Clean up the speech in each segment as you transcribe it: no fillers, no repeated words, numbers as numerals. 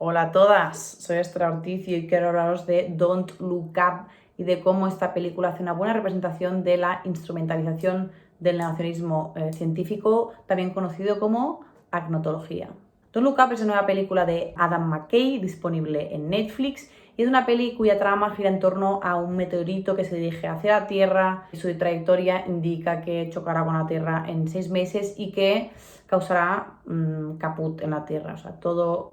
Hola a todas, soy Esther Ortiz y hoy quiero hablaros de Don't Look Up y de cómo esta película hace una buena representación de la instrumentalización del negacionismo científico, también conocido como agnotología. Don't Look Up es una nueva película de Adam McKay, disponible en Netflix, y es una peli cuya trama gira en torno a un meteorito que se dirige hacia la Tierra. Su trayectoria indica que chocará con la Tierra en 6 meses y que causará caput en la Tierra. O sea, todo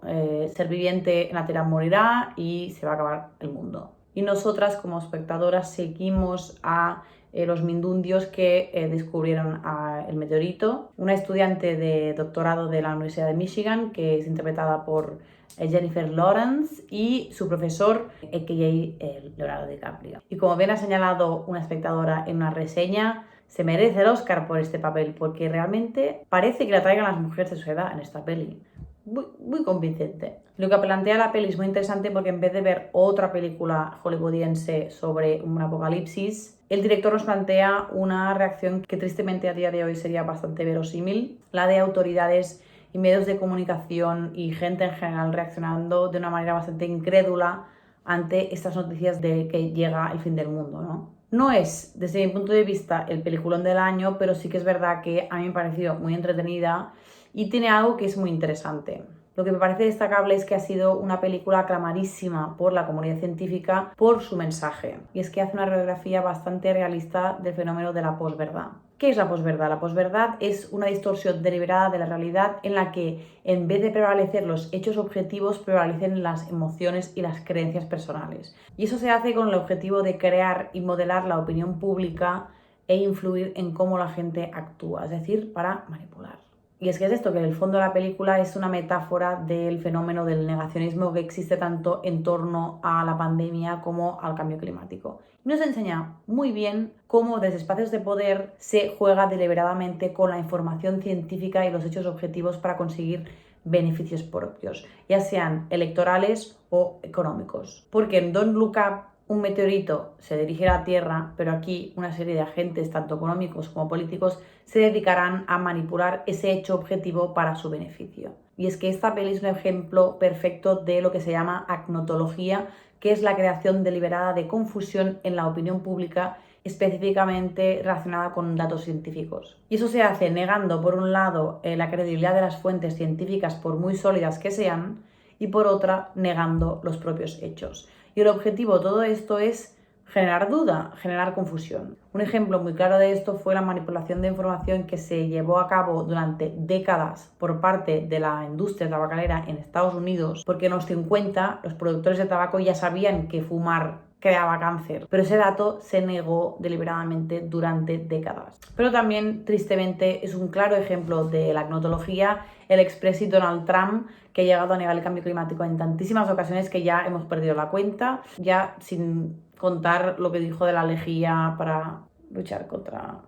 ser viviente en la Tierra morirá y se va a acabar el mundo. Y nosotras como espectadoras seguimos a los mindundios que descubrieron el meteorito. Una estudiante de doctorado de la Universidad de Michigan, que es interpretada por Jennifer Lawrence, y su profesor, a.k.a. Leonardo DiCaprio. Y como bien ha señalado una espectadora en una reseña, se merece el Oscar por este papel, porque realmente parece que la traigan las mujeres de su edad en esta peli. Muy convincente. Lo que plantea la peli es muy interesante porque en vez de ver otra película hollywoodiense sobre un apocalipsis, el director nos plantea una reacción que tristemente a día de hoy sería bastante verosímil, la de autoridades y medios de comunicación y gente en general reaccionando de una manera bastante incrédula ante estas noticias de que llega el fin del mundo, ¿no? No es, desde mi punto de vista, el peliculón del año, pero sí que es verdad que a mí me ha parecido muy entretenida y tiene algo que es muy interesante. Lo que me parece destacable es que ha sido una película aclamadísima por la comunidad científica por su mensaje, y es que hace una radiografía bastante realista del fenómeno de la posverdad. ¿Qué es la posverdad? La posverdad es una distorsión deliberada de la realidad en la que, en vez de prevalecer los hechos objetivos, prevalecen las emociones y las creencias personales. Y eso se hace con el objetivo de crear y modelar la opinión pública e influir en cómo la gente actúa, es decir, para manipular. Y es que es esto, que en el fondo de la película es una metáfora del fenómeno del negacionismo que existe tanto en torno a la pandemia como al cambio climático. Y nos enseña muy bien cómo desde espacios de poder se juega deliberadamente con la información científica y los hechos objetivos para conseguir beneficios propios, ya sean electorales o económicos. Porque en Don't Look Up un meteorito se dirige a la Tierra, pero aquí una serie de agentes, tanto económicos como políticos, se dedicarán a manipular ese hecho objetivo para su beneficio. Y es que esta peli es un ejemplo perfecto de lo que se llama agnotología, que es la creación deliberada de confusión en la opinión pública, específicamente relacionada con datos científicos. Y eso se hace negando, por un lado, la credibilidad de las fuentes científicas, por muy sólidas que sean, y por otra, negando los propios hechos. Y el objetivo de todo esto es generar duda, generar confusión. Un ejemplo muy claro de esto fue la manipulación de información que se llevó a cabo durante décadas por parte de la industria tabacalera en Estados Unidos, porque en los 50 los productores de tabaco ya sabían que fumar creaba cáncer, pero ese dato se negó deliberadamente durante décadas. Pero también, tristemente, es un claro ejemplo de la agnotología el expresidente Donald Trump, que ha llegado a negar el cambio climático en tantísimas ocasiones que ya hemos perdido la cuenta, ya sin contar lo que dijo de la lejía para luchar contra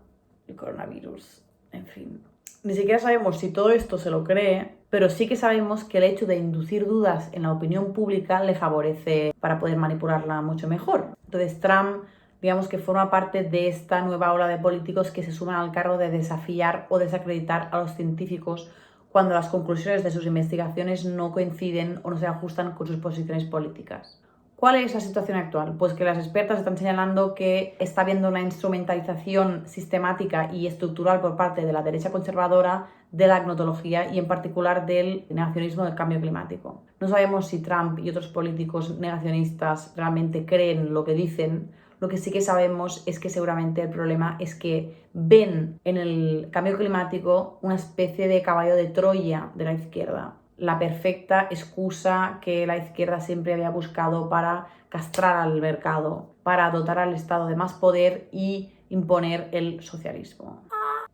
el coronavirus. En fin, ni siquiera sabemos si todo esto se lo cree, pero sí que sabemos que el hecho de inducir dudas en la opinión pública le favorece para poder manipularla mucho mejor. Entonces Trump, digamos que forma parte de esta nueva ola de políticos que se suman al cargo de desafiar o desacreditar a los científicos cuando las conclusiones de sus investigaciones no coinciden o no se ajustan con sus posiciones políticas. ¿Cuál es la situación actual? Pues que las expertas están señalando que está habiendo una instrumentalización sistemática y estructural por parte de la derecha conservadora de la agnotología y en particular del negacionismo del cambio climático. No sabemos si Trump y otros políticos negacionistas realmente creen lo que dicen. Lo que sí que sabemos es que seguramente el problema es que ven en el cambio climático una especie de caballo de Troya de la izquierda, la perfecta excusa que la izquierda siempre había buscado para castrar al mercado, para dotar al Estado de más poder y imponer el socialismo.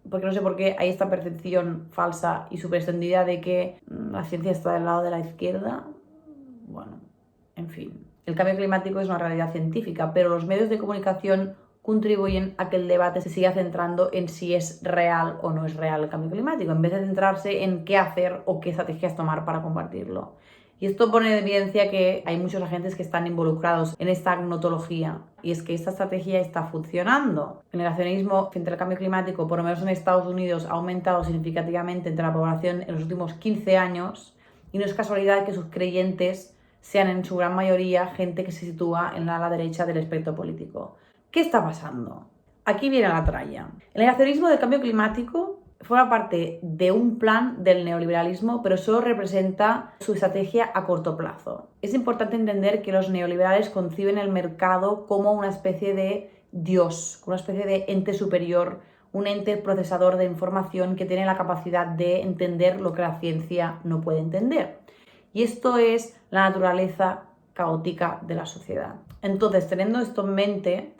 Porque no sé por qué hay esta percepción falsa y súper extendida de que la ciencia está del lado de la izquierda. Bueno, en fin. El cambio climático es una realidad científica, pero los medios de comunicación contribuyen a que el debate se siga centrando en si es real o no es real el cambio climático, en vez de centrarse en qué hacer o qué estrategias tomar para combatirlo. Y esto pone en evidencia que hay muchos agentes que están involucrados en esta agnotología, y es que esta estrategia está funcionando. El negacionismo frente al cambio climático, por lo menos en Estados Unidos, ha aumentado significativamente entre la población en los últimos 15 años, y no es casualidad que sus creyentes sean en su gran mayoría gente que se sitúa en la ala derecha del espectro político. ¿Qué está pasando? Aquí viene la tralla. El negacionismo del cambio climático forma parte de un plan del neoliberalismo, pero solo representa su estrategia a corto plazo. Es importante entender que los neoliberales conciben el mercado como una especie de Dios, como una especie de ente superior, un ente procesador de información que tiene la capacidad de entender lo que la ciencia no puede entender. Y esto es la naturaleza caótica de la sociedad. Entonces, teniendo esto en mente,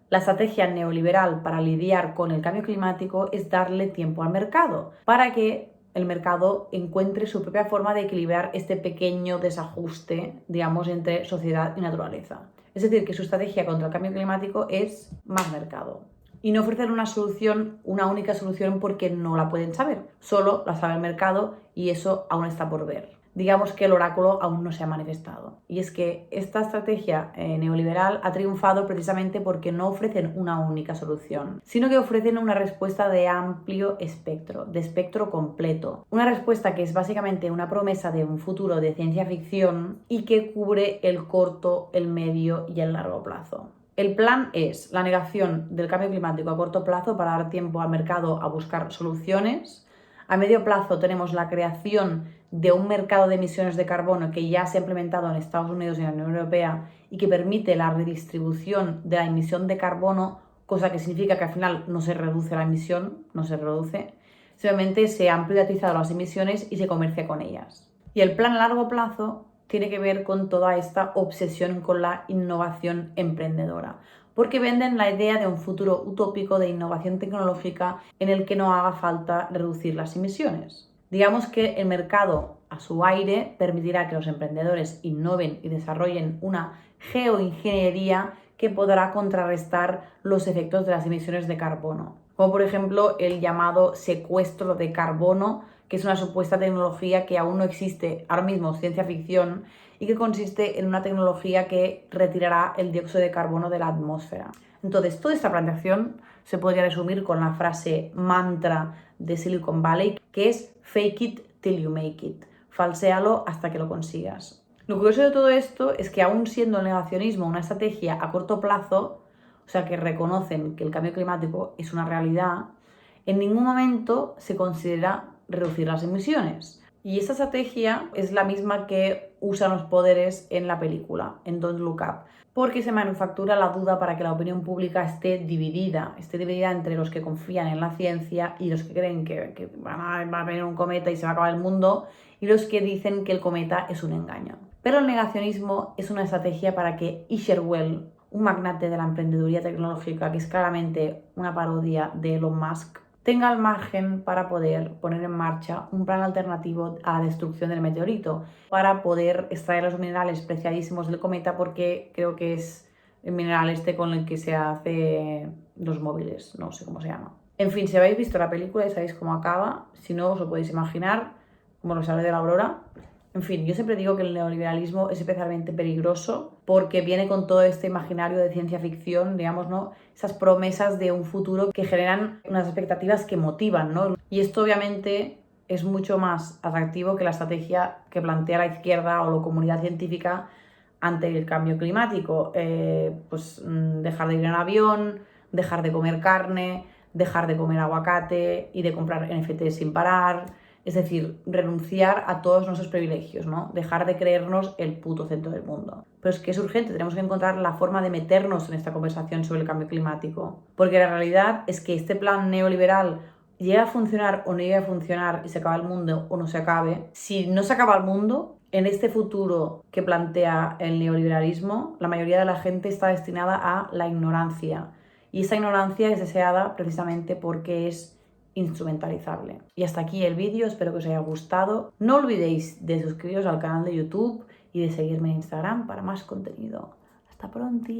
la estrategia neoliberal para lidiar con el cambio climático es darle tiempo al mercado para que el mercado encuentre su propia forma de equilibrar este pequeño desajuste, digamos, entre sociedad y naturaleza. Es decir, que su estrategia contra el cambio climático es más mercado. Y no ofrecer una única solución porque no la pueden saber. Solo la sabe el mercado y eso aún está por ver. Digamos que el oráculo aún no se ha manifestado. Y es que esta estrategia neoliberal ha triunfado precisamente porque no ofrecen una única solución, sino que ofrecen una respuesta de amplio espectro, de espectro completo. Una respuesta que es básicamente una promesa de un futuro de ciencia ficción y que cubre el corto, el medio y el largo plazo. El plan es la negación del cambio climático a corto plazo para dar tiempo al mercado a buscar soluciones. A medio plazo tenemos la creación de un mercado de emisiones de carbono que ya se ha implementado en Estados Unidos y en la Unión Europea y que permite la redistribución de la emisión de carbono, cosa que significa que al final no se reduce la emisión, no se reduce, simplemente se han privatizado las emisiones y se comercia con ellas. Y el plan a largo plazo tiene que ver con toda esta obsesión con la innovación emprendedora, porque venden la idea de un futuro utópico de innovación tecnológica en el que no haga falta reducir las emisiones. Digamos que el mercado a su aire permitirá que los emprendedores innoven y desarrollen una geoingeniería que podrá contrarrestar los efectos de las emisiones de carbono, como por ejemplo el llamado secuestro de carbono, que es una supuesta tecnología que aún no existe, ahora mismo ciencia ficción, y que consiste en una tecnología que retirará el dióxido de carbono de la atmósfera. Entonces, toda esta planteación se podría resumir con la frase mantra de Silicon Valley, que es fake it till you make it, falséalo hasta que lo consigas. Lo curioso de todo esto es que aún siendo el negacionismo una estrategia a corto plazo, o sea que reconocen que el cambio climático es una realidad, en ningún momento se considera reducir las emisiones. Y esta estrategia es la misma que usan los poderes en la película, en Don't Look Up, porque se manufactura la duda para que la opinión pública esté dividida entre los que confían en la ciencia y los que creen que va a venir un cometa y se va a acabar el mundo, y los que dicen que el cometa es un engaño. Pero el negacionismo es una estrategia para que Isherwell, un magnate de la emprendeduría tecnológica que es claramente una parodia de Elon Musk, tenga el margen para poder poner en marcha un plan alternativo a la destrucción del meteorito, para poder extraer los minerales preciadísimos del cometa, porque creo que es el mineral este con el que se hace los móviles, no sé cómo se llama. En fin, si habéis visto la película y sabéis cómo acaba, si no os lo podéis imaginar, como lo sabe de la Aurora. En fin, yo siempre digo que el neoliberalismo es especialmente peligroso porque viene con todo este imaginario de ciencia ficción, digamos, ¿no? Esas promesas de un futuro que generan unas expectativas que motivan, ¿no? Y esto obviamente es mucho más atractivo que la estrategia que plantea la izquierda o la comunidad científica ante el cambio climático. Dejar de ir en avión, dejar de comer carne, dejar de comer aguacate y de comprar NFTs sin parar. Es decir, renunciar a todos nuestros privilegios, ¿no? Dejar de creernos el puto centro del mundo. Pero es que es urgente, tenemos que encontrar la forma de meternos en esta conversación sobre el cambio climático. Porque la realidad es que este plan neoliberal llega a funcionar o no llega a funcionar y se acaba el mundo o no se acabe. Si no se acaba el mundo, en este futuro que plantea el neoliberalismo, la mayoría de la gente está destinada a la ignorancia. Y esa ignorancia es deseada precisamente porque es instrumentalizable. Y hasta aquí el vídeo, espero que os haya gustado. No olvidéis de suscribiros al canal de YouTube y de seguirme en Instagram para más contenido. Hasta pronto.